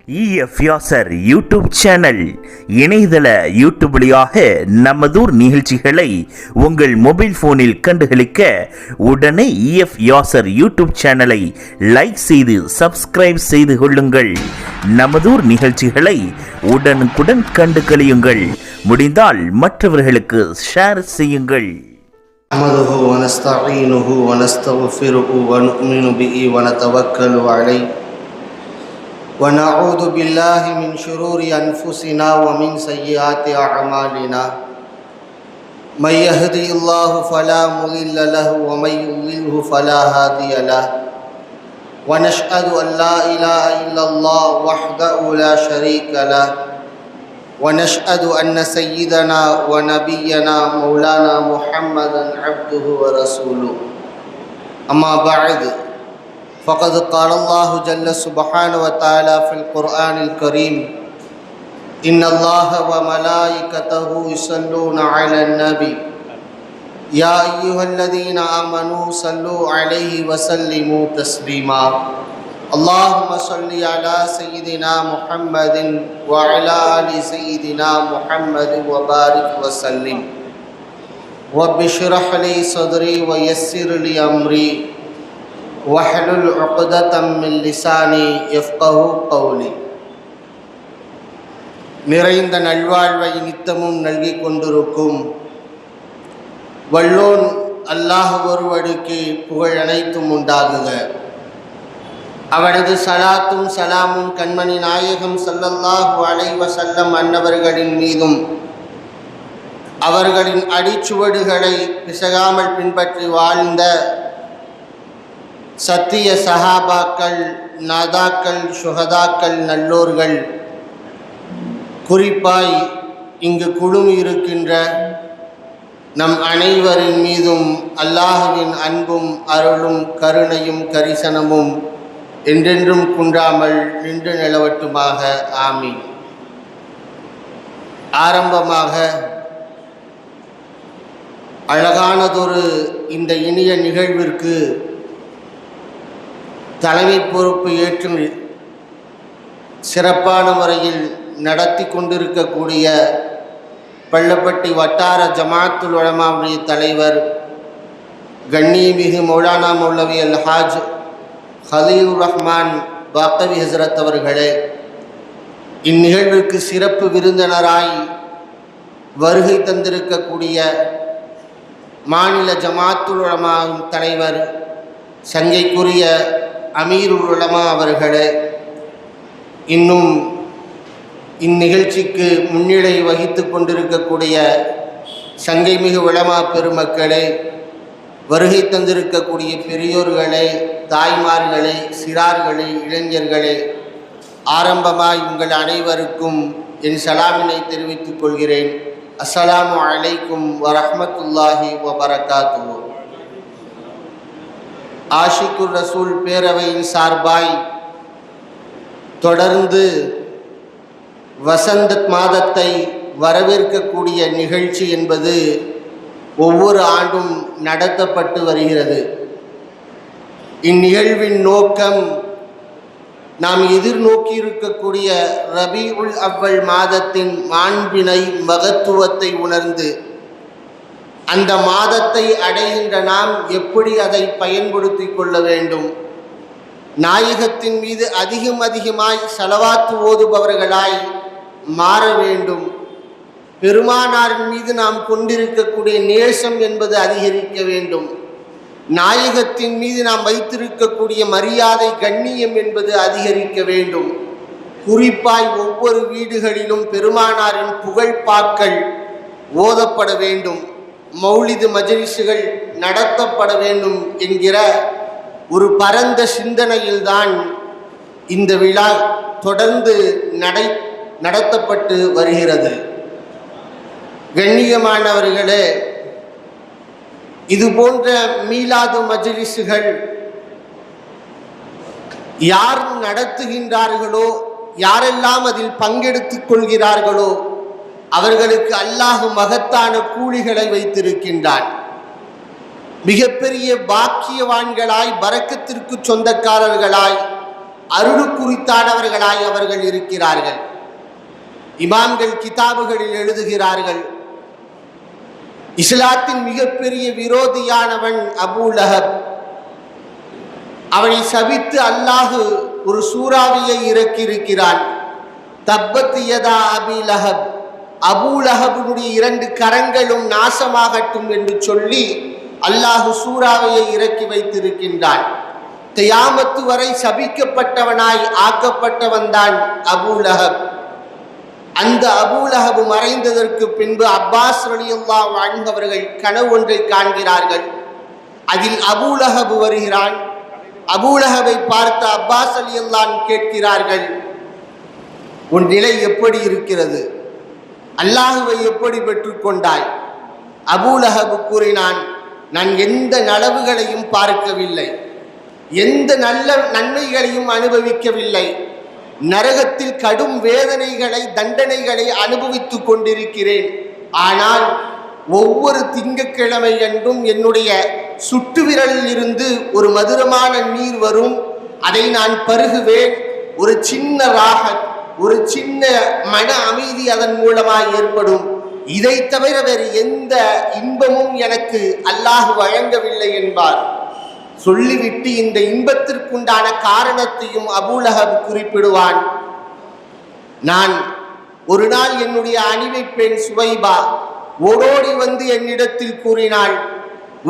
Yasar YouTube channel இணையதள YouTube வழியாக நமதூர் நிகழ்ச்சிகளை உங்கள் மொபைல் போனில் கண்டுகளிக்க உடனே யாசர் யூடியூப் சேனலை லைக் செய்து சப்ஸ்கிரைப் செய்து கொள்ளுங்கள். நமதூர் நிகழ்ச்சிகளை உடனுக்குடன் கண்டு கழியுங்கள். முடிந்தால் மற்றவர்களுக்கு ஷேர் செய்யுங்கள். نحمده ونستعينه ونستغفره ونؤمن به ونتوكل عليه ونعوذ بالله من شرور أنفسنا ومن سيئات أعمالنا من يهدي الله فلا مضل له ومن يضلله فلا هادي له ونشهد أن لا إله إلا الله وحده لا شريك له ونشهد أن سيدنا ونبينا مولانا محمدا عبده ورسوله أما بعد فقد قال الله جل سبحانه وتعالى في القرآن الكريم إن الله وملائكته يصلون على النبي يا أيها الذين آمنوا صلوا عليه وسلموا تسليما اللهم صل على سيدنا محمد وعلى آل سيدنا محمد وبارك وسلم رب اشرح لي صدري ويسر لي أمري واحلل عقدة من لساني يفقهوا قولي. நிறைந்த நல்வாழ்வை நித்தமும் நல்கி கொண்டிருக்கும் வல்லோன் அல்லாஹ் ஒருவனுக்கு புகழ் அனைத்தும் உண்டாகுக. அவரது சலாத்தும் சலாமும் கண்மணி நாயகம் ஸல்லல்லாஹு அலைஹி வஸல்லம் அன்னவர்களின் மீதும் அவர்களின் அடிச்சுவடுகளை பிசகாமல் பின்பற்றி வாழ்ந்த சத்திய சஹாபாக்கள், நாதாக்கள், சுஹதாக்கள், நல்லோர்கள், குறிப்பாய் இங்கு குழுமி இருக்கின்ற நம் அனைவரின் மீதும் அல்லாஹுவின் அன்பும் அருளும் கருணையும் கரிசனமும் என்றென்றும் குன்றாமல் நின்று நிலவட்டுமாக. ஆமீன். ஆரம்பமாக அழகானதொரு இந்த இனிய நிகழ்விற்கு தலைமை பொறுப்பு ஏற்று சிறப்பான முறையில் நடத்தி கொண்டிருக்கக்கூடிய பள்ளப்பட்டி வட்டார ஜமாத்துல் உலமாவுடைய தலைவர் கண்ணியமிகு மௌலானா மௌலவி அல்ஹாஜ் ஹலீலுர் ரஹ்மான் பாக்கவி ஹஸ்ரத் அவர்களே, இந்நிகழ்விற்கு சிறப்பு விருந்தினராய் வருகை தந்திருக்கக்கூடிய மாநில ஜமாத்துல் உலமா தலைவர் சங்கைக்குரிய அமீருல் உலமா அவர்களே, இன்னும் இந்நிகழ்ச்சிக்கு முன்னிலை வகித்து கொண்டிருக்கக்கூடிய சங்கைமிகு உலமா பெருமக்களே, வருகை தந்திருக்கக்கூடிய பெரியோர்களே, தாய்மார்களே, சிறார்களே, இளைஞர்களே, ஆரம்பமாய் உங்கள் அனைவருக்கும் என் சலாமினை தெரிவித்துக் கொள்கிறேன். அஸ்ஸலாமு அலைக்கும் வரஹ்மத்துல்லாஹி வபரகாத்துஹு. ஆஷிகுர் ரசூல் பேரவையின் சார்பாய் தொடர்ந்து வசந்த மாதத்தை வரவேற்கக்கூடிய நிகழ்ச்சி என்பது ஒவ்வொரு ஆண்டும் நடத்தப்பட்டு வருகிறது. இந்நிகழ்வின் நோக்கம் நாம் எதிர்நோக்கி இருக்கக்கூடிய ரபீஉல் அவ்வல் மாதத்தின் மாண்பினை, மகத்துவத்தை உணர்ந்து அந்த மாதத்தை அடைகின்ற நாம் எப்படி அதை பயன்படுத்தி கொள்ள வேண்டும், நாயகத்தின் மீது அதிகமாய் ஸலவாத்து ஓதுபவர்களாய் மாற வேண்டும், பெருமானாரின் மீது நாம் கொண்டிருக்கக்கூடிய நேசம் என்பது அதிகரிக்க வேண்டும், நாயகத்தின் மீது நாம் வைத்திருக்கக்கூடிய மரியாதை, கண்ணியம் என்பது அதிகரிக்க வேண்டும். குறிப்பாய் ஒவ்வொரு வீடுகளிலும் பெருமானாரின் புகழ்பாக்கள் ஓதப்பட வேண்டும், மௌலிது மஜ்லிஸுகள் நடத்தப்பட வேண்டும் என்கிற ஒரு பரந்த சிந்தனையில்தான் இந்த விழா தொடர்ந்து நடத்தப்பட்டு வருகிறது. கண்ணியமானவர்களே, இது போன்ற மீலாது மஜ்லிஸுகள் யார் நடத்துகின்றார்களோ, யாரெல்லாம் அதில் பங்கெடுத்துக் கொள்கிறார்களோ அவர்களுக்கு அல்லாஹ் மகத்தான கூலிகளை வைத்திருக்கின்றான். மிகப்பெரிய பாக்கியவான்களாய், பரக்கத்திற்கு சொந்தக்காரர்களாய் அருளுக்குரித்தானவர்களாய் அவர்கள் இருக்கிறார்கள். இமாம்கள் கிதாபுகளில் எழுதுகிறார்கள், இஸ்லாத்தின் மிகப்பெரிய விரோதியானவன் அபூ லஹப். அவனை சபித்து அல்லாஹ் ஒரு சூறாவியை இறக்கியிருக்கிறான். தப்பத் யதா அபீ லஹப், அபூ லஹபுடைய 2 கரங்களும் நாசமாகட்டும் என்று சொல்லி அல்லாஹ் சூறாவையை இறக்கி வைத்திருக்கின்றான். கியாமத்து வரை சபிக்கப்பட்டவனாய் ஆக்கப்பட்டவன் தான் அபூ லஹப். அந்த அபூ லஹப் மறைந்ததற்கு பின்பு அப்பாஸ் ரலியல்லாஹு அன்ஹு அவர்கள் கனவு ஒன்றை காண்கிறார்கள். அதில் அபூ லஹப் வருகிறான். அபூ லஹபை பார்த்த அப்பாஸ் ரலியல்லாஹு அன்ஹு கேட்கிறார்கள், உன் நிலை எப்படி இருக்கிறது? அல்லாஹுவை எப்படி பெற்றுக்கொண்டாய்? அபூ லஹப் கூறினான், நான் எந்த நலவுகளையும் பார்க்கவில்லை, எந்த நல்ல நன்மைகளையும் அனுபவிக்கவில்லை. நரகத்தில் கடும் வேதனைகளை தண்டனைகளை அனுபவித்துக் கொண்டிருக்கிறேன். ஆனால் ஒவ்வொரு திங்கட்கிழமை என்றும் என்னுடைய சுட்டு விரலில் இருந்து ஒரு மதுரமான நீர் வரும். அதை நான் பருகுவேன். ஒரு சின்ன ராகத், ஒரு சின்ன மன அமைதி அதன் மூலமாக ஏற்படும். இதை தவிர வேறு எந்த இன்பமும் எனக்கு அல்லாஹ் வழங்கவில்லை என்பார். சொல்லிவிட்டு இந்த இன்பத்திற்குண்டான காரணத்தையும் அபூ லஹப் குறிப்பிடுவான். நான் ஒரு நாள் என்னுடைய அடிமை பெண் சுவைபா ஓடோடி வந்து என்னிடத்தில் கூறினாள்,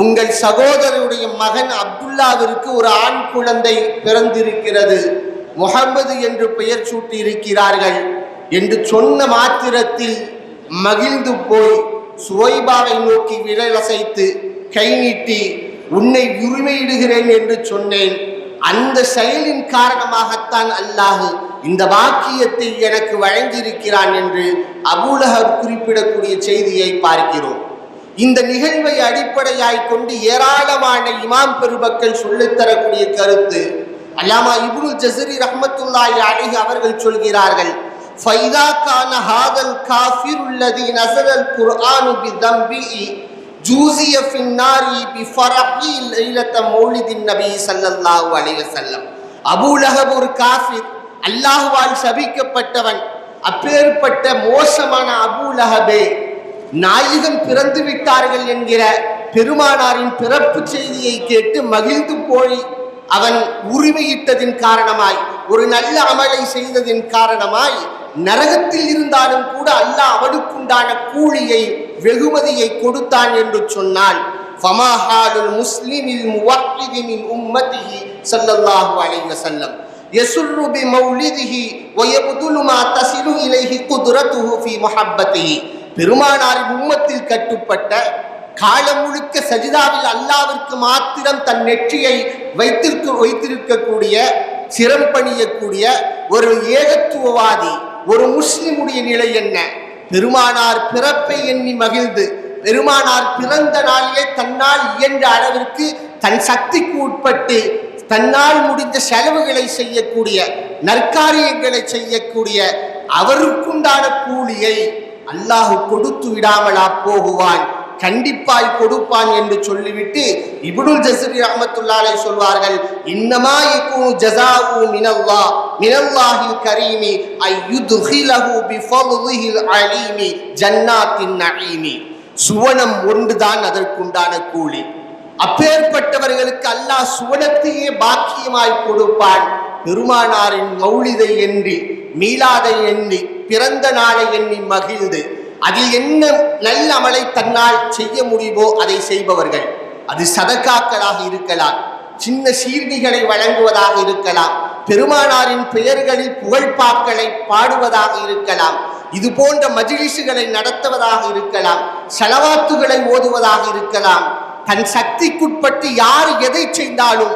உங்கள் சகோதரருடைய மகன் அப்துல்லாவிற்கு ஒரு ஆண் குழந்தை பிறந்திருக்கிறது, முஹம்மது என்று பெயர் சூட்டி இருக்கிறார்கள் என்று சொன்ன மாத்திரத்தில் மகிழ்ந்து போய் சுவைபாவை நோக்கி விரல் அசைத்து கை நீட்டி உன்னை உரிமையிடுகிறேன் என்று சொன்னேன். அந்த செயலின் காரணமாகத்தான் அல்லாஹ் இந்த வாக்கியத்தை எனக்கு வழங்கியிருக்கிறான் என்று அபூ லஹப் குறிப்பிடக்கூடிய செய்தியை பார்க்கிறோம். இந்த நிகழ்வை அடிப்படையாய் கொண்டு ஏராளமான இமாம் பெருமக்கள் சொல்லித்தரக்கூடிய கருத்து அல்லாமா இப்னுல் ஜஸரி ரஹ்மத்துல்லாஹி அலைஹி அவர்கள் சொல்கிறார்கள், ஃபைதா கான ஹாதல் காஃபிர் அல்லதி நஸலல் குர்ஆனு பிதம்பிஹி ஜூஸிய ஃபின்னாரி பிஃபரஹி லைலத மௌலிதின் நபி ஸல்லல்லாஹு அலைஹி வஸல்லம். அபூ லஹப் ஒரு காஃபிர், அல்லாஹ்வால் சபிக்கப்பட்டவன். அப்பேற்பட்ட மோசமான அபூ லஹபே நாயகம் பிறந்து விட்டார்கள் என்கிற பெருமானாரின் பிறப்பு செய்தியை கேட்டு மகிழ்ந்து போய் அவன் உரிமையிட்டதின் காரணமாய், ஒரு நல்ல அமலை செய்ததின் காரணமாய் நரகத்தில் இருந்தாலும் கூட அல்லாஹ் அவனுக்குண்டான கூலியை வெகுமதியை கொடுத்தான் என்று சொன்னால் ஃபமா ஹாலுல் முஸ்லிமில் முவஹ்ஹிதி மின் உம்மத்திஹி ஸல்லல்லாஹு அலைஹி வஸல்லம் யஸுர்ரு பி மௌலிதிஹி வ யப்துலு மா தஸிலு இலைஹி குத்ரத்துஹு ஃபீ முஹப்பத்திஹி. பெருமானாரின் உம்மத்தில் கட்டுப்பட்ட காலம் முழுக்க சஜிதாவில் அல்லாவிற்கு மாத்திரம் தன் நெற்றியை வைத்திருக்கக்கூடிய சிரம் பணியக்கூடிய ஒரு ஏகத்துவவாதி ஒரு முஸ்லிமுடைய நிலை என்ன? பெருமானார் பிறப்பை எண்ணி மகிழ்ந்து பெருமானார் பிறந்த நாளிலே தன்னால் இயன்ற அளவிற்கு தன் சக்திக்கு உட்பட்டு தன்னால் முடிந்த செலவுகளை செய்யக்கூடிய நற்காரியங்களை செய்யக்கூடிய அவருக்குண்டான கூலியை அல்லாஹ் கொடுத்து விடாமலா போகுவான், கண்டிப்பாய் கொடுப்பான் என்று சொல்லிவிட்டு இப்னுல் ஜஸரி ரஹ்மத்துல்லாஹி அலைஹி சொல்வார்கள், இன்னமா யகூனு ஜஸாஉ மினல்லாஹில் கரீமி அய்யுத்கிலஹு பிஃضலிஹில் அலீமி ஜன்னாத்தின் நஈமி. சுவனம் ஒன்றுதான் அதற்குண்டான கூலி. அப்பேற்பட்டவர்களுக்கு அல்லாஹ் சுவனத்தையே பாக்கியமாய் கொடுப்பான். பெருமானாரின் மௌலிதை எண்ணி, மீலாதை எண்ணி, பிறந்த நாளை எண்ணி மகிழ்ந்து அதில் என்ன நல்ல அமலை தன்னால் செய்ய முடியுமோ அதை செய்பவர்கள், அது சதக்காக்களாக இருக்கலாம், சின்ன சீர்டிகளை வழங்குவதாக இருக்கலாம், பெருமானாரின் பெயர்களில் புகழ்பாக்களை பாடுவதாக இருக்கலாம், இது போன்ற மஜ்லிஸுகளை நடத்துவதாக இருக்கலாம், ஸலவாத்துகளை ஓதுவதாக இருக்கலாம். தன் சக்திக்குட்பட்டு யார் எதை செய்தாலும்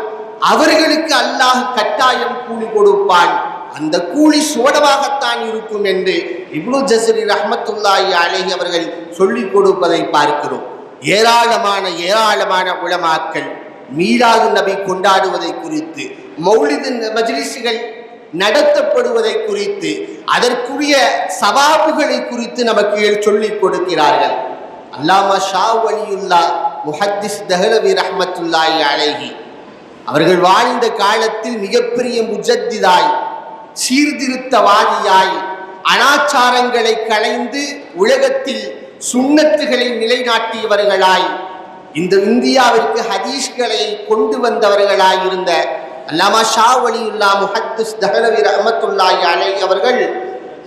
அவர்களுக்கு அல்லாஹ் கட்டாயம் கூலி கொடுப்பான். அந்த கூலி சோடமாகத்தான் இருக்கும் என்று இப்னுல் ஜஸரி ரஹ்மத்துல்லாஹி அலைஹி அவர்கள் சொல்லிக் கொடுப்பதை பார்க்கிறோம். ஏராளமான உலமாக்கள் மீலாது நபி கொண்டாடுவதை குறித்து, மௌலிது மஜ்லிஸ்கள் நடத்தப்படுவதை குறித்து, அதற்குரிய சவாபுகளை குறித்து நமக்கு சொல்லிக் கொடுக்கிறார்கள். அல்லாமா ஷா வலியுல்லா முஹத்திஸ் தஹ்லவி ரஹ்மத்துல்லாஹி அலைஹி அவர்கள் வாழ்ந்த காலத்தில் மிகப்பெரிய முஜத்திதாய், சீர்திருத்தவாதியாய், அனாச்சாரங்களை களைந்து உலகத்தில் சுன்னத்துகளை நிலைநாட்டியவர்களாய், இந்த இந்தியாவிற்கு ஹதீஸ்களை கொண்டு வந்தவர்களாய் இருந்த அல்லாமா ஷா வலியுல்லா முஹத்திஸ் தஹ்லவி ரஹ்மத்துல்லாஹி அலைஹி அவர்கள்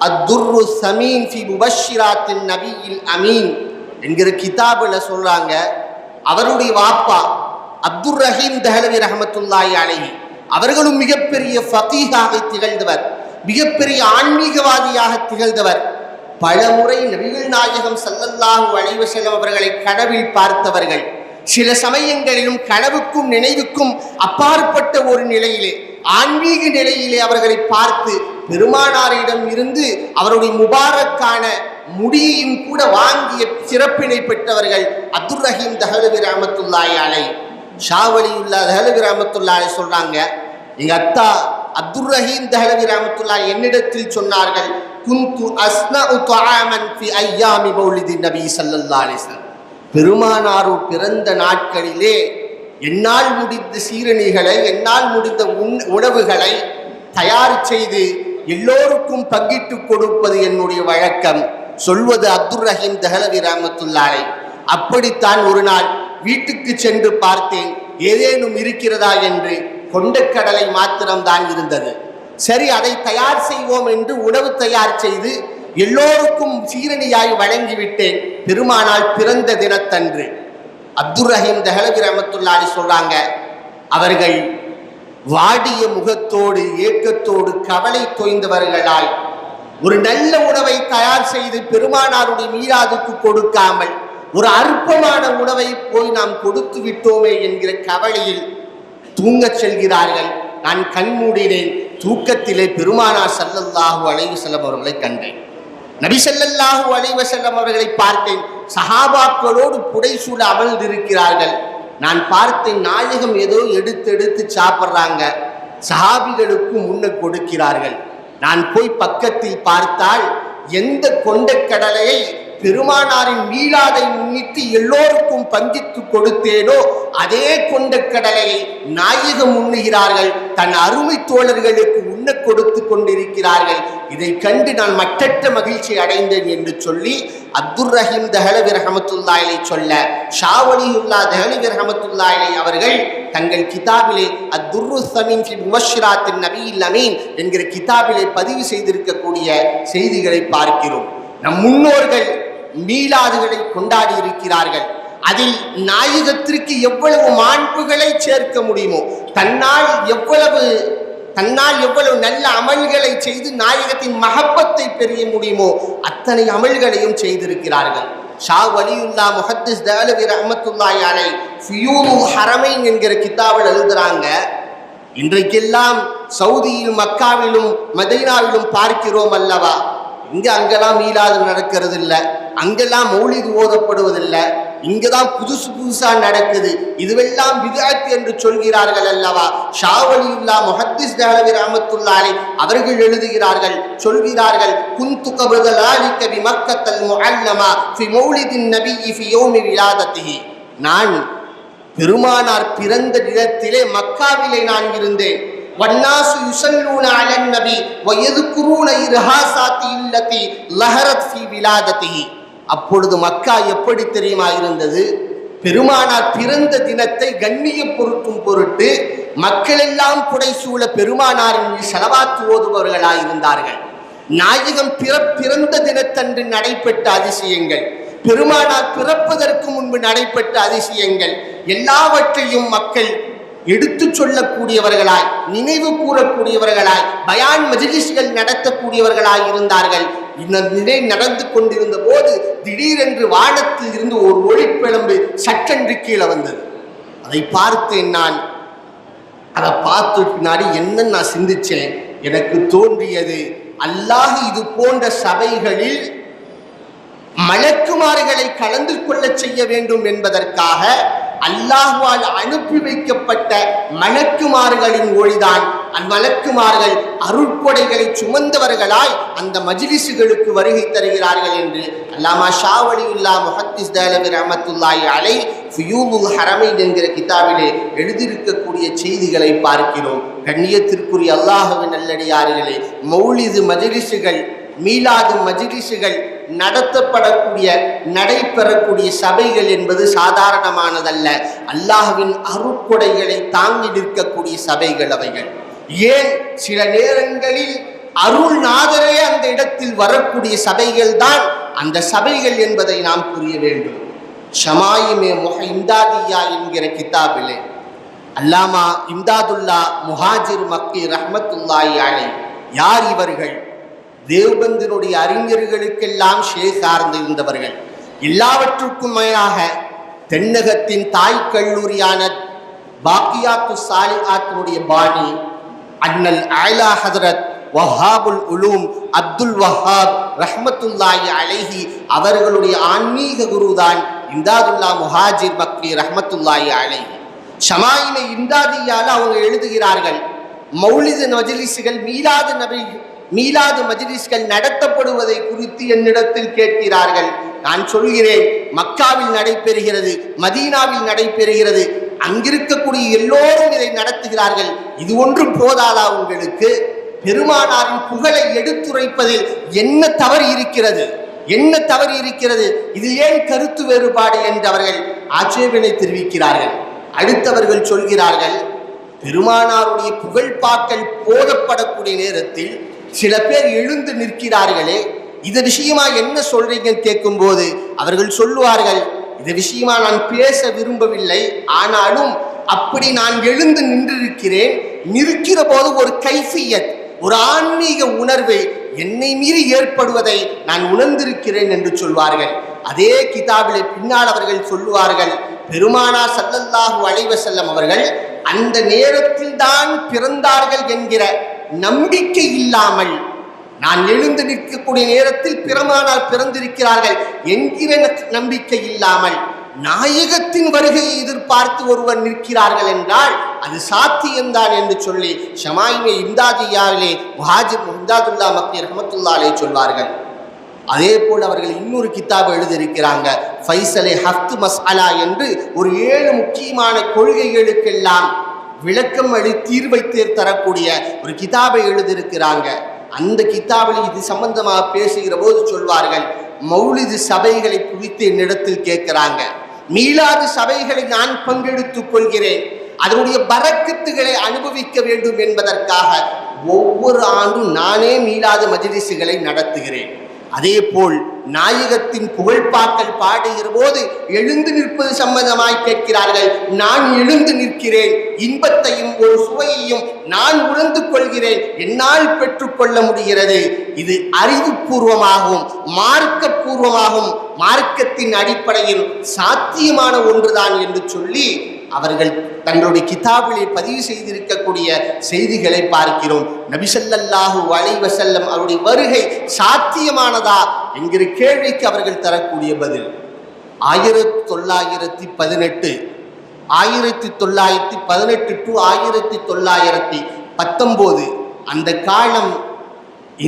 அத்துர்ரு ஸமீன் ஃபி முபஷ்ஷிராத்தின் நபியில் அமீன் என்கிற கிதாபில் சொல்றாங்க. அவருடைய வாப்பா அப்துர் ரஹீம் தஹ்லவி ரஹ்மத்துல்லாஹி அலைஹி அவர்களும் மிகப்பெரிய ஃபகீஹாக திகழ்ந்தவர், மிகப்பெரிய ஆன்மீகவாதியாக திகழ்ந்தவர். பலமுறை நபிகள் நாயகம் ஸல்லல்லாஹு அலைஹி வஸல்லம் அவர்களை கனவில் பார்த்தவர்கள். சில சமயங்களிலும் கனவுக்கும் நினைவுக்கும் அப்பாற்பட்ட ஒரு நிலையிலே, ஆன்மீக நிலையிலே அவர்களை பார்த்து பெருமானாரிடம் இருந்து அவருடைய முபாரக்கான முடியையும் கூட வாங்கிய சிறப்பினை பெற்றவர்கள் அப்துர் ரஹீம் தஹ்லவி ரஹ்மத்துல்லாஹி அலைஹி. ஷா வலியுல்லா தஹ்லவி ரஹ்மத்துல்லாஹி அலைஹி சொல்றாங்க, எங்க அத்தா அப்துர் ரஹீம் தஹ்லவி ரஹ்மத்துல்லாஹி என்னிடத்தில் சொன்னார்கள், குந்து அஸ்னஉ தஆமன் ஃபி அய்யாமி மௌலிதின் நபி ஸல்லல்லாஹு அலைஹி வஸல்லம், பெருமானார் பிறந்த நாட்களிலே என்னால் முடிந்த சீரணிகளை, என்னால் முடிந்த உணவுகளை தயார் செய்து எல்லோருக்கும் பங்கிட்டு கொடுப்பது என்னுடைய வழக்கம். சொல்வது அப்துர் ரஹீம் தஹ்லவி ரஹ்மத்துல்லாஹி அலைஹி. அப்படித்தான் ஒரு நாள் வீட்டுக்கு சென்று பார்த்தேன், ஏதேனும் இருக்கிறதா என்று. கொண்டக்கடலை மாத்திரம்தான் இருந்தது. சரி, அதை தயார் செய்வோம் என்று உணவு தயார் செய்து எல்லோருக்கும் சீரணியாய் வழங்கிவிட்டேன். பெருமானார் பிறந்த தினத்தன்று அப்துர் ரஹீம் தஹ்லவி ரஹ்மத்துல்லாஹி அலைஹி சொல்றாங்க, அவர்கள் வாடிய முகத்தோடு ஏக்கத்தோடு கவலை தோய்ந்தவர்களாய் ஒரு நல்ல உணவை தயார் செய்து பெருமானாருடைய மீராதுக்கு கொடுக்காமல் ஒரு அற்பமான உணவை போய் நாம் கொடுத்து விட்டோமே என்கிற கவலையில் தூங்கச் செல்கிறார்கள். நான் கண்மூடினேன். தூக்கத்திலே பெருமானார் ஸல்லல்லாஹு அலைஹி வஸல்லம் அவர்களை கண்டேன். நபி ஸல்லல்லாஹு அலைஹி வஸல்லம் அவர்களை பார்த்தேன். சஹாபாக்களோடு புடைசூழ அமர்ந்திருக்கிறார்கள். நான் பார்த்தேன், நாயகம் ஏதோ எடுத்து சாப்பிட்றாங்க, சஹாபிகளுக்கு முன்ன கொடுக்கிறார்கள். நான் போய் பக்கத்தில் பார்த்தால் எந்த கொண்டக்கடலையை பெருமானாரின் மீளாதை முன்னிட்டு எல்லோருக்கும் பங்கிட்டு கொடுத்தேனோ அதே கொண்டக்கடலையை நாயகம் உண்ணுகிறார்கள், தன் அருமை தோழர்களுக்கு உண்ண கொடுத்து கொண்டிருக்கிறார்கள். இதை கண்டு நான் மற்றற்ற மகிழ்ச்சி அடைந்தேன் என்று சொல்லி அப்துர் ரஹீம் தஹ்லவி ரஹ்மத்துல்லாஹி அலைஹி சொல்ல, ஷா வலியுல்லா தஹ்லவி ரஹ்மத்துல்லாஹி அலைஹி அவர்கள் தங்கள் கிதாபிலே அத்துர்ரு ஸமீன் ஃபி முபஷ்ஷிராத்தின் நபியில் அமீன் என்கிற கிதாபிலே பதிவு செய்திருக்கக்கூடிய செய்திகளை பார்க்கிறோம். நம் முன்னோர்கள் மீலாதுகளை கொண்டாடி இருக்கிறார்கள். அதில் நாயகத்திற்கு எவ்வளவு மாண்புகளை சேர்க்க முடியுமோ, தன்னால் எவ்வளவு நல்ல அமல்களை செய்து நாயகத்தின் மஹப்பத்தை பெரிய முடியுமோ அத்தனை அமல்களையும் செய்திருக்கிறார்கள். ஷா வலியுல்லா முஹத்திஸ் தஹ்லவி ரஹ்மத்துல்லாஹி அலைஹி ஃபியூதுல் ஹரமைன் என்கிற கிதாபில் எழுதுறாங்க, இன்றைக்கெல்லாம் சவுதியிலும் மக்காவிலும் மதீனாவிலும் பார்க்கிறோம் அல்லவா, அங்கெல்லாம் மீலாது நடக்கிறது இல்லை, அங்கெல்லாம் மௌலிது ஓதப்படுவதில்லை, இங்கதான் புதுசா நடக்குது, இதுவெல்லாம் பித்அத் என்று சொல்கிறார்கள் அல்லவா. ஷா வலியுல்லா முஹத்திஸ் தஹ்லவி ரஹ்மத்துல்லாஹி அலைஹி அவர்கள் எழுதுகிறார்கள், சொல்கிறார்கள், குந்து கப்ல லாலிக பி மக்கத்தல் முஅல்லமா ஃபி மௌலிதின் நபி ஃபி யௌமி விலாதத்திஹி, நான் பெருமானார் பிறந்த தினத்திலே மக்காவிலே நான் இருந்தேன். வன்னாசு யுஸல்லூன அலன் நபி வ யذ்குரூன இர்ஹாசாத்தி இல்லதி லஹரத் ஃபீ விலாதத்திஹி. அப்பொழுது மக்கா எப்படி தெரியுமா இருந்தது, பெருமானார் பிறந்த தினத்தை கண்ணியப்படுத்தும் பொருட்டு மக்கள் எல்லாம் புடைசூழ பெருமானாரின் ஸலவாத் ஓதுபவர்களாய் இருந்தார்கள். நாயகம் பிறந்த தினத்தன்று நடைபெற்ற அதிசயங்கள், பெருமானார் பிறப்பதற்கு முன்பு நடைபெற்ற அதிசயங்கள் எல்லாவற்றையும் மக்கள் எடுத்து சொல்லக்கூடியவர்களாய், நினைவு கூறக்கூடியவர்களாய், பயான் மஜ்லிஸ்கள் நடத்தக்கூடியவர்களாய் இருந்தார்கள். இந்த நிலை நடந்து கொண்டிருந்த போது திடீரென்று வானத்தில் இருந்து ஒரு ஒளிப்பிழம்பு சற்றென்று கீழே வந்தது. அதை பார்த்தேன் நான். அதை பார்த்து பின்னாடி என்ன நான் சிந்திச்சேன், எனக்கு தோன்றியது, அல்லாஹ் இது போன்ற சபைகளில் மலக்குமார்களை கலந்து கொள்ள செய்ய வேண்டும் என்பதற்காக அல்லாஹ்வால் அனுப்பி வைக்கப்பட்ட மலக்குமார்களின் ஒளிதான் அம்மலக்குமார்கள் அருட்கொடைகளை சுமந்தவர்களாய் அந்த மஜ்லிஸுகளுக்கு வருகை தருகிறார்கள் என்று அல்லாமா ஷா வலியுல்லா முஹத்திஸ் தஹ்லவி ரஹ்மத்துல்லாஹி அலைஹி ஃபியூதுல் ஹரமைன் என்கிற கிதாபிலே எழுதியிருக்கக்கூடிய செய்திகளை பார்க்கிறோம். கண்ணியத்திற்குரிய அல்லாஹ்வின் நல்லடியார்களே, மௌலிது மஜ்லிஸுகள், மீலாது மஜ்லிஸுகள் நடத்தப்படக்கூடிய நடைபெறக்கூடிய சபைகள் என்பது சாதாரணமானதல்ல. அல்லாஹ்வின் அருட்கொடைகளை தாங்கி நிற்கக்கூடிய சபைகள் அவைகள். ஏன் சில நேரங்களில் அருள்நாதரே அந்த இடத்தில் வரக்கூடிய சபைகள் தான் அந்த சபைகள் என்பதை நாம் புரிய வேண்டும். ஷமாயிமே இம்தாதியா என்கிற கிதாபிலே அல்லாமா இம்தாதுல்லா முஹாஜிர் மக்கி ரஹ்மத்துல்லாஹி அலைஹி, யார் இவர்கள்? தேவபந்தினுடைய அறிஞர்களுக்கெல்லாம் ஷேக் சார்ந்திருந்தவர்கள். எல்லாவற்றுக்கும் மேலாக தென்னகத்தின் தாய் கல்லூரியான பாக்கியாத்து சாலிஹாத்தினுடைய பாணி அண்ணல் ஆயிலா ஹதரத் வஹாபுல் உலூம் அப்துல் வஹாப் ரஹ்மத்துல்லாஹி அலைஹி அவர்களுடைய ஆன்மீக குருதான் இம்தாதுல்லா முஹாஜிர் மக்கி ரஹ்மத்துல்லாஹி அலைஹி. ஷமாயினை இம்தாதியால அவங்க எழுதுகிறார்கள், மௌலிது மஜ்லிஸ்கள் மீலாது மஜ்லிஸ்கள் நடத்தப்படுவதை குறித்து என்னிடத்தில் கேட்கிறார்கள். நான் சொல்கிறேன், மக்காவில் நடைபெறுகிறது, மதீனாவில் நடைபெறுகிறது, அங்கிருக்கக்கூடிய எல்லோரும் இதை நடத்துகிறார்கள். இது ஒன்றும் போதாதா உங்களுக்கு? பெருமானாரின் புகழை எடுத்துரைப்பதில் என்ன தவறு இருக்கிறது? என்ன தவறு இருக்கிறது? இது ஏன் கருத்து வேறுபாடு என்று அவர்கள் ஆட்சேபனை தெரிவிக்கிறார்கள். அடுத்தவர்கள் சொல்கிறார்கள், பெருமானாருடைய புகழ்பாக்கள் போதப்படக்கூடிய நேரத்தில் சில பேர் எழுந்து நிற்கிறார்களே, இது விஷயமா என்ன சொல்றீங்கன்னு கேட்கும் போது அவர்கள் சொல்லுவார்கள், இது விஷயமா நான் பேச விரும்பவில்லை, ஆனாலும் அப்படி நான் எழுந்து நின்றிருக்கிறேன். நிற்கிற போது ஒரு கைஃபியத், ஒரு ஆன்மீக உணர்வு என்னை மீறி ஏற்படுவதை நான் உணர்ந்திருக்கிறேன் என்று சொல்வார்கள். அதே கிதாபிலே பின்னால் அவர்கள் சொல்லுவார்கள், பெருமானார் ஸல்லல்லாஹு அலைஹி வஸல்லம் அவர்கள் அந்த நேரத்தில் தான் பிறந்தார்கள் என்கிற நம்பிக்கை இல்லாமல், நான் எழுந்து நிற்கக்கூடிய நேரத்தில் பெருமானார் பிறந்திருக்கிறார்கள் என்கிற நம்பிக்கை இல்லாமல் நாயகத்தின் வருகையை எதிர்பார்த்து ஒருவர் நிற்கிறார்கள் என்றால் அது சாத்தியம்தான் என்று சொல்லி ஷமாயிமே இம்தாதியாவிலே முஹாஜிர் இம்தாதுல்லா மக்கி ரஹ்மத்துல்லாஹி அலைஹி சொல்வார்கள். அதே போல் அவர்கள் இன்னொரு கிதாபை எழுதியிருக்கிறாங்க, ஃபைசலே ஹஃப்த் மஸ்அலா என்று ஒரு 7 முக்கியமான கொள்கைகளுக்கெல்லாம் விளக்கம் தீர்வை தரக்கூடிய ஒரு கிதாபை எழுதியிருக்கிறாங்க. அந்த கிதாபில் இது சம்பந்தமாக பேசுகிற போது சொல்வார்கள், மௌலிது சபைகளை குறித்து என்னிடத்தில் கேட்கிறாங்க. மீலாது சபைகளை நான் பங்கெடுத்துக் கொள்கிறேன், அதனுடைய பரக்கத்துகளை அனுபவிக்க வேண்டும் என்பதற்காக ஒவ்வொரு ஆண்டும் நானே மீலாது மஜ்லிஸ்களை நடத்துகிறேன். அதே போல் நாயகத்தின் புகழ்பாக்கள் பாடுகிற போது எழுந்து நிற்பது சம்பந்தமாய் கேட்கிறார்கள். நான் எழுந்து நிற்கிறேன், இன்பத்தையும் ஒரு சுவையையும் நான் உணர்ந்து கொள்கிறேன், என்னால் பெற்றுக்கொள்ள முடிகிறது. இது அறிவுபூர்வமாகவும் மார்க்கப்பூர்வமாகவும் மார்க்கத்தின் அடிப்படையில் சாத்தியமான ஒன்றுதான் என்று சொல்லி அவர்கள் தங்களுடைய கிதாபிலே பதிவு செய்திருக்கக்கூடிய செய்திகளை பார்க்கிறோம். நபி ஸல்லல்லாஹு அலைஹி வஸல்லம் அவருடைய வருகை சாத்தியமானதா என்கிற கேள்விக்கு அவர்கள் தரக்கூடிய பதில் 1918 டு 1919 அந்த காலம்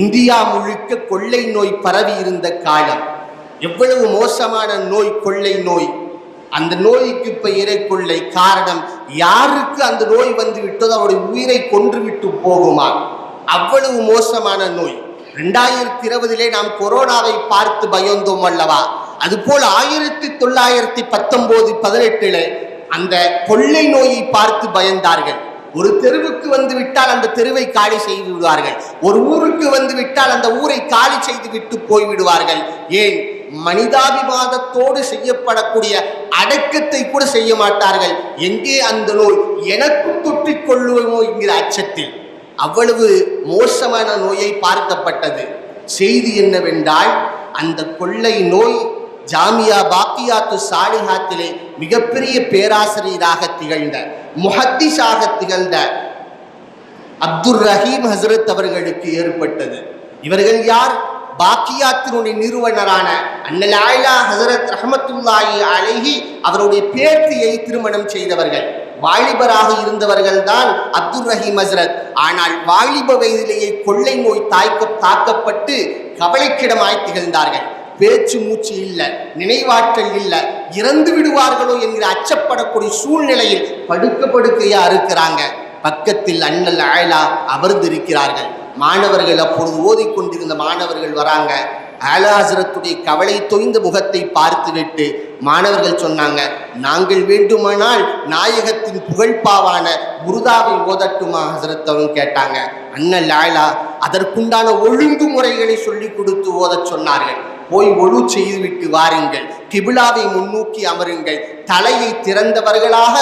இந்தியா முழுக்க கொள்ளை நோய் பரவி இருந்த காலம். எவ்வளவு மோசமான நோய் கொள்ளை நோய்! அந்த நோய்க்கு பெயரை கொள்ளை. காரணம், யாருக்கு அந்த நோய் வந்து விட்டதோ அவருடைய உயிரை கொன்று விட்டு போகுமா, அவ்வளவு மோசமான நோய். 2020 நாம் கொரோனாவை பார்த்து பயந்தோம் அல்லவா? அதுபோல் 1919-18 அந்த கொள்ளை நோயை பார்த்து பயந்தார்கள். ஒரு தெருவுக்கு வந்து விட்டால் அந்த தெருவை காலி செய்து விடுவார்கள், ஒரு ஊருக்கு வந்து விட்டால் அந்த ஊரை காலி செய்து விட்டு போய்விடுவார்கள். ஏன்? மனிதாபிமானத்தோடு செய்யப்படக்கூடிய அடக்கத்தை கூட செய்ய மாட்டார்கள். எங்கே அந்த நோய் எனக்கும் தொற்றிக் கொள்ளுவோமோ என்கிற அச்சத்தில் அவ்வளவு மோசமான நோயை பார்க்கப்பட்டது. செய்தி என்னவென்றால், அந்த கொள்ளை நோய் ஜாமியா பாக்கியாத்து சாலிஹாத்திலே மிகப்பெரிய பேராசிரியராக திகழ்ந்த, முஹத்திஸாக திகழ்ந்த அப்துர் ரஹீம் ஹசரத் அவர்களுக்கு ஏற்பட்டது. இவர்கள் யார்? பாக்கியாத்தினுடைய நிறுவனரான அண்ணல் ஆயிலா ஹசரத் ரஹ்மத்துல்லாஹி அலைஹி அவருடைய பேத்தியை திருமணம் செய்தவர்கள். வாலிபராக இருந்தவர்கள் தான் அப்துல் ரஹீம் ஹஸ்ரத். ஆனால் வாலிப வயதிலேயே கொள்ளை நோய் தாக்கப்பட்டு கவலைக்கிடமாய் திகழ்ந்தார்கள். பேச்சு மூச்சு இல்லை, நினைவாற்றல் இல்லை, இறந்து விடுவார்களோ என்கிற அச்சப்படக்கூடிய சூழ்நிலையில் படுக்கையா இருக்கிறாங்க. பக்கத்தில் அண்ணல் ஆயலா அமர்ந்திருக்கிறார்கள். மாணவர்கள் அப்பொழுது ஓதிக்கொண்டிருந்த மாணவர்கள் வராங்க. ஆலா ஹஸ்ரத்துடைய கவலை தொய்ந்த முகத்தை பார்த்துவிட்டு மாணவர்கள் சொன்னாங்க, நாங்கள் வேண்டுமானால் நாயகத்தின் புகழ்பாவான புருதாவை ஓதட்டுமா ஹஸ்ரத் அவங்க கேட்டாங்க. அண்ணல் ஆயலா அதற்குண்டான ஒழுங்குமுறைகளை சொல்லி கொடுத்து ஓதச் சொன்னார்கள். போய் ஒழு செய்துவிட்டு வாருங்கள், கிபிலாவை முன்னோக்கி அமருங்கள், தலையை திறந்தவர்களாக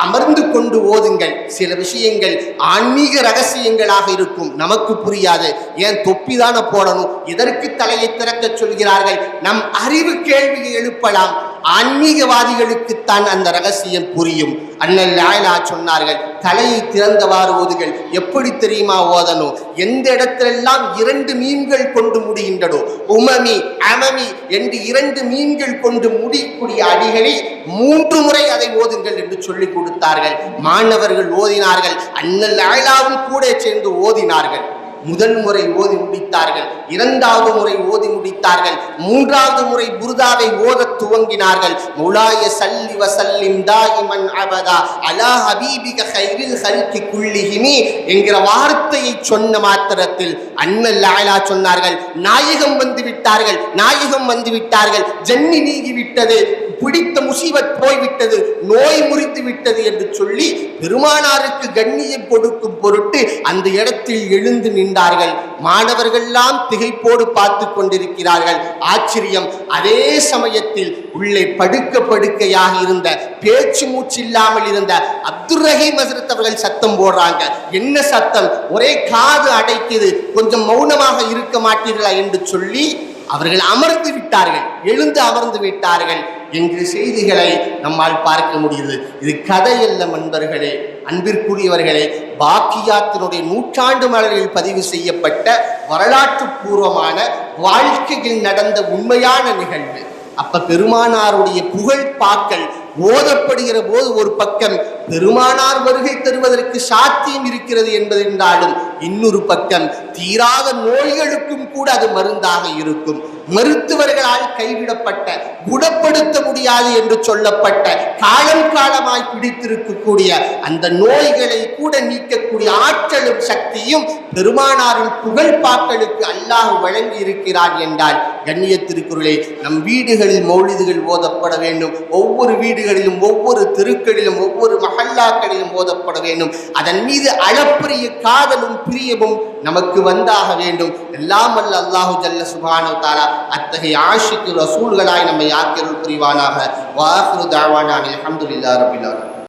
அமர்ந்து கொண்டு ஓதுங்கள். சில விஷயங்கள் ஆன்மீக ரகசியங்களாக இருக்கும், நமக்கு புரியாது. ஏன் தொப்பிதான போடணும், இதற்கு தலையை திறக்க சொல்கிறார்கள்? நம் அறிவு கேள்வியை எழுப்பலாம், ஆன்மீகவாதிகளுக்குத்தான் அந்த ரகசியம் புரியும். அண்ணல் ஆயலா சொன்னார்கள், தலையை திறந்தவாறு ஓதுகள். எப்படி தெரியுமா ஓதணும்? எந்த இடத்திலெல்லாம் 2 மீன்கள் கொண்டு முடிகின்றனோ, உமமி அமமி என்று 2 மீன்கள் கொண்டு முடிக்கூடிய அடிகளை 3 முறை அதை ஓதுங்கள் என்று சொல்லிக் கொடுத்தார்கள். மாணவர்கள் ஓதினார்கள். அண்ணல் ஆயலாவும் கூட சேர்ந்து ஓதினார்கள். முதல் முறை ஓதி முடித்தார்கள், 2வது முறை ஓதி முடித்தார்கள், 3வது முறை புருதாவை ஓத துவங்கினார்கள். மௌலாய சல்லி வசல்லிம் தாயிமன் அபதா அலா ஹபீபிக கைரில் ஹல்கி குல்லிஹிமி என்கிற வார்த்தையை சொன்ன மாத்திரத்தில் அண்ணல் ஆயலா சொன்னார்கள், நாயகம் வந்து விட்டார்கள், நாயகம் வந்து விட்டார்கள், ஜன்னி நீங்கி விட்டது, பிடித்த முசீபத் போய்விட்டது, நோய் முறித்து விட்டது என்று சொல்லி பெருமானாருக்கு கண்ணியம் கொடுக்கும் பொருட்டு அந்த இடத்தில் எழுந்து நின்றார்கள். மாணவர்கள்லாம் திகைப்போடு பார்த்து கொண்டிருக்கிறார்கள். ஆச்சரியம். அதே சமயத்தில் உள்ளே படுக்கையாக இருந்த, பேச்சு மூச்சு இல்லாமல் இருந்த அப்துல் ரஹீம் ஹஸ்ரத் அவர்கள் சத்தம் போடுறாங்க. என்ன சத்தம்? ஒரே காது அடைக்குது, கொஞ்சம் மௌனமாக இருக்க மாட்டீர்களா என்று சொல்லி அவர்கள் அமர்ந்து விட்டார்கள், எழுந்து அமர்ந்து விட்டார்கள் என்கிற செய்திகளை நம்மால் பார்க்க முடியுது. இது கதையல்ல நண்பர்களே, அன்பிற்குரியவர்களே, பாக்கியாத்தினுடைய 100ஆண்டு மலரில் பதிவு செய்யப்பட்ட வரலாற்று பூர்வமான வாழ்க்கையில் நடந்த உண்மையான நிகழ்வு. அப்ப பெருமானாருடைய புகழ் பாக்கள் ஓதப்படுகிற போது ஒரு பக்கம் பெருமானார் வருகை தருவதற்கு சாத்தியம் இருக்கிறது என்பதென்றாலும் இன்னொரு பக்கம் தீராத நோய்களுக்கும் கூட அது மருந்தாக இருக்கும். மருத்துவர்களால் கைவிடப்பட்ட, குணப்படுத்த முடியாது என்று சொல்லப்பட்ட, காலம் காலமாய் பிடித்திருக்கக்கூடிய அந்த நோய்களை கூட நீக்கக்கூடிய ஆற்றலும் சக்தியும் பெருமானாரின் புகழ் பாக்களுக்கு அல்லாஹ் வழங்கி இருக்கிறார் என்றால், கண்ணியத்திற்குள்ளே நம் வீடுகளில் மௌலிதுகள் ஓதப்பட வேண்டும். ஒவ்வொரு வீடுகளிலும், ஒவ்வொரு தெருக்களிலும், ஒவ்வொரு மஹல்லாக்களிலும் ஓதப்பட வேண்டும். அதன் மீது அளப்பரிய காதலும் பிரியமும் நமக்கு வந்தாக வேண்டும். எல்லாம் அல்ல அல்லாஹு ஜல்ல சுப்ஹானஹு வ தஆலா அத்தகைய ஆஷிக்கு ரசூல்களாய் நம்மை ஆக்கியருள் புரிவானாக. வ ஆகிரு தஅவானா அல்ஹம்துலில்லாஹி ரப்பில் ஆலமீன்.